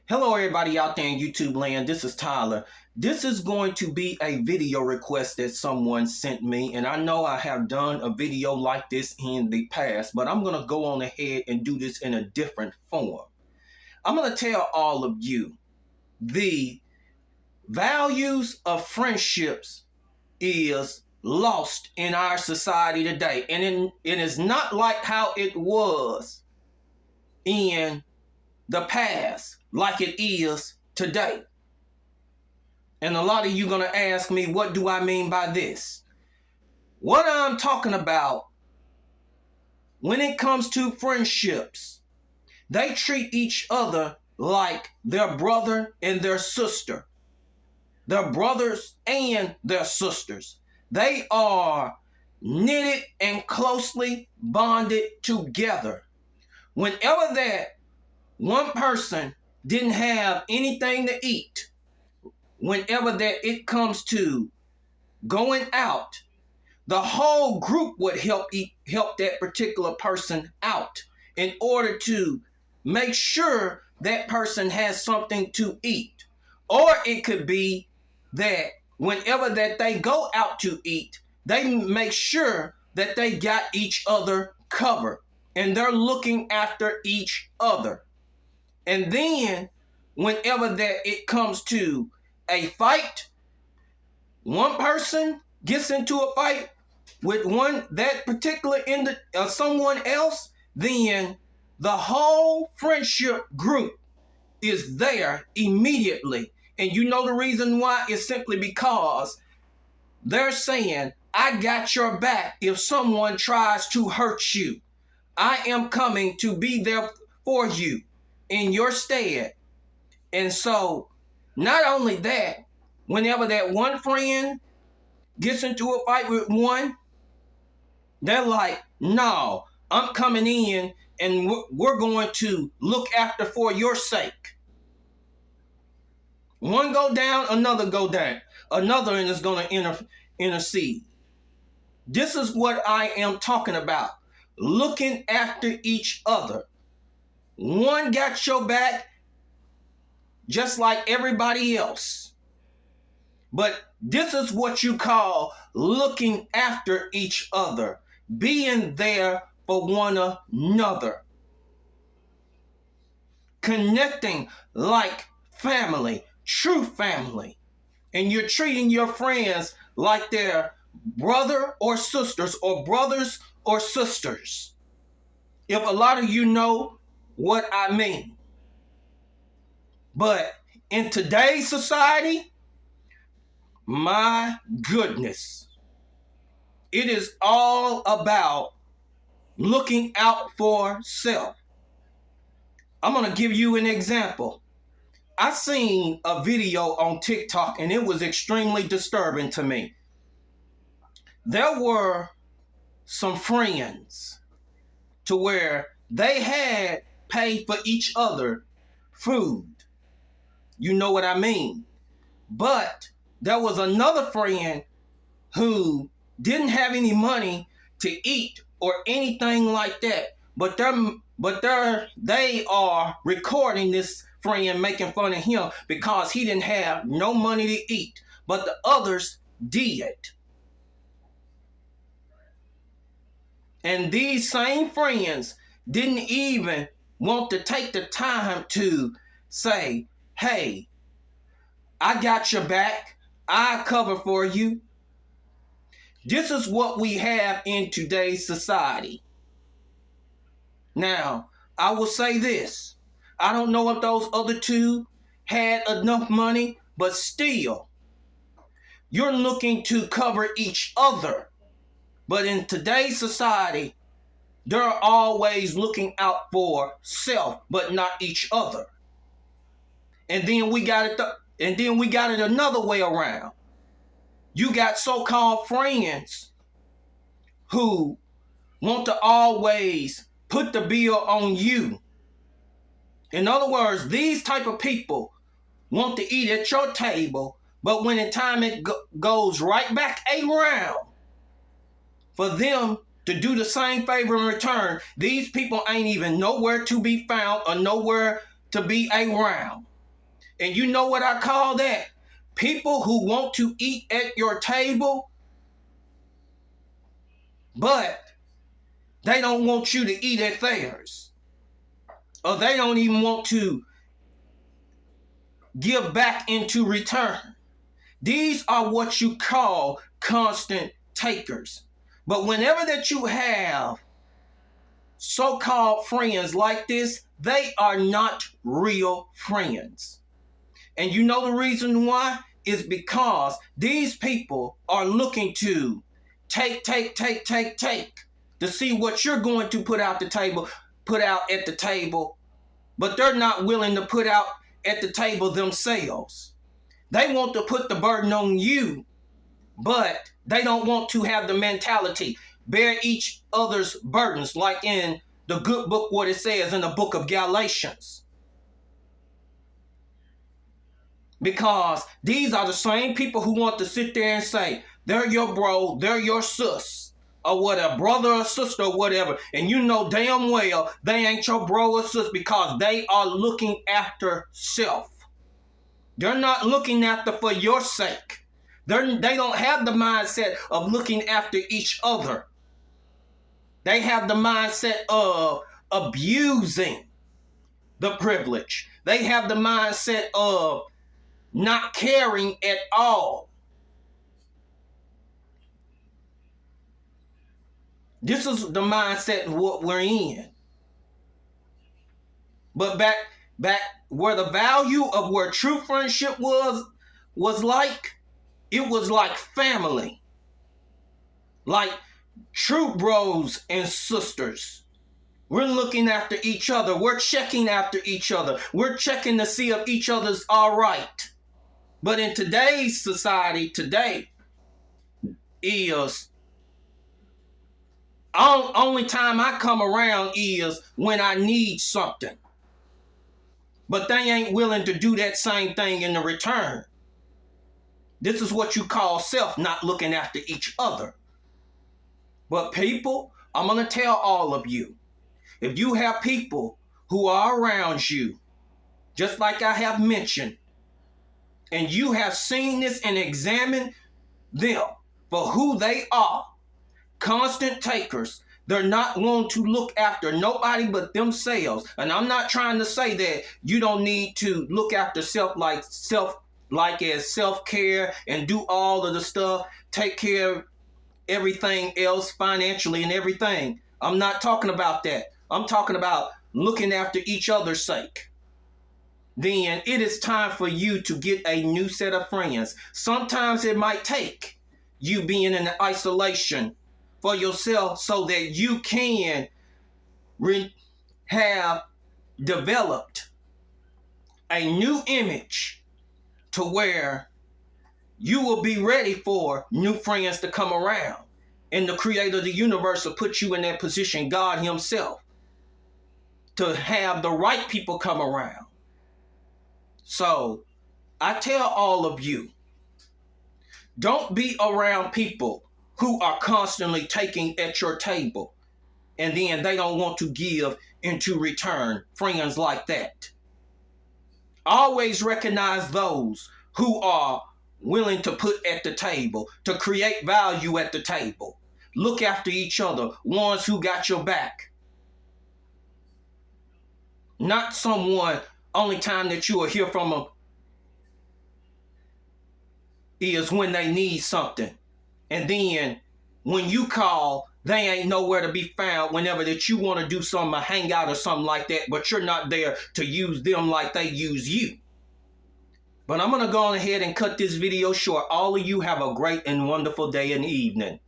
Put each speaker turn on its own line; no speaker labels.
Hello everybody out there in YouTube land, this is Tyler. This is going to be a video request that someone sent me, and I know I have done a video like this in the past, but I'm going to go on ahead and do this in a different form. I'm going to tell all of you the values of friendships is lost in our society today, and it is not like how it was in the past like it is today. And a lot of you going to ask me, what do I mean by this? What I'm talking about when it comes to friendships, they treat each other like their brother and their sister. Their brothers and their sisters. They are knitted and closely bonded together. Whenever that one person didn't have anything to eat, whenever that it comes to going out, the whole group would help that particular person out in order to make sure that person has something to eat. Or it could be that whenever that they go out to eat, they make sure that they got each other covered and they're looking after each other. And then whenever that it comes to a fight, one person gets into a fight with someone else, then the whole friendship group is there immediately. And you know the reason why is simply because they're saying, I got your back if someone tries to hurt you. I am coming to be there for you in your stead. And so, not only that, whenever that one friend gets into a fight with one, they're like, no, I'm coming in and we're going to look after for your sake. One go down, another go down. Another is going to intercede. This is what I am talking about. Looking after each other. One got your back just like everybody else. But this is what you call looking after each other. Being there for one another. Connecting like family. True family. And you're treating your friends like they're brother or sisters or brothers or sisters. If a lot of you know what I mean. But in today's society, my goodness, it is all about looking out for self. I'm going to give you an example. I seen a video on TikTok and it was extremely disturbing to me. There were some friends to where they had paid for each other food. You know what I mean? But there was another friend who didn't have any money to eat or anything like that. But they are recording this friend making fun of him because he didn't have no money to eat. But the others did. And these same friends didn't even want to take the time to say, hey, I got your back. I cover for you. This is what we have in today's society. Now, I will say this. I don't know if those other two had enough money, but still, you're looking to cover each other. But in today's society, they're always looking out for self, but not each other. And then we got it another way around. You got so-called friends who want to always put the bill on you. In other words, these type of people want to eat at your table, but when in time it goes right back around for them to do the same favor in return, these people ain't even nowhere to be found or nowhere to be around. And you know what I call that? People who want to eat at your table, but they don't want you to eat at theirs. Or they don't even want to give back into return. These are what you call constant takers. But whenever that you have so-called friends like this, they are not real friends. And you know the reason why? Is because these people are looking to take to see what you're going to put out at the table, but they're not willing to put out at the table themselves. They want to put the burden on you, but they don't want to have the mentality, bear each other's burdens, like in the good book, what it says in the book of Galatians. Because these are the same people who want to sit there and say, they're your bro, they're your sis, or whatever, brother or sister or whatever. And you know damn well they ain't your bro or sis because they are looking after self. They're not looking after for your sake. They don't have the mindset of looking after each other. They have the mindset of abusing the privilege. They have the mindset of not caring at all. This is the mindset of what we're in. But back where the value of where true friendship was like, it was like family. Like true bros and sisters. We're looking after each other. We're checking after each other. We're checking to see if each other's all right. But in today's society, today is only time I come around is when I need something. But they ain't willing to do that same thing in the return. This is what you call self, not looking after each other. But people, I'm going to tell all of you, if you have people who are around you, just like I have mentioned, and you have seen this and examined them for who they are, constant takers, they're not going to look after nobody but themselves. And I'm not trying to say that you don't need to look after self as self-care and do all of the stuff, take care of everything else financially and everything. I'm not talking about that. I'm talking about looking after each other's sake. Then it is time for you to get a new set of friends. Sometimes it might take you being in isolation for yourself so that you can have developed a new image to where you will be ready for new friends to come around. And the creator of the universe will put you in that position, God himself, to have the right people come around. So I tell all of you, don't be around people who are constantly taking at your table and then they don't want to give into return. Friends like that. Always recognize those who are willing to put at the table, to create value at the table. Look after each other, ones who got your back. Not someone, only time that you will hear from them is when they need something. And then when you call, they ain't nowhere to be found whenever that you want to do something, a hangout or something like that, but you're not there to use them like they use you. But I'm going to go ahead and cut this video short. All of you have a great and wonderful day and evening.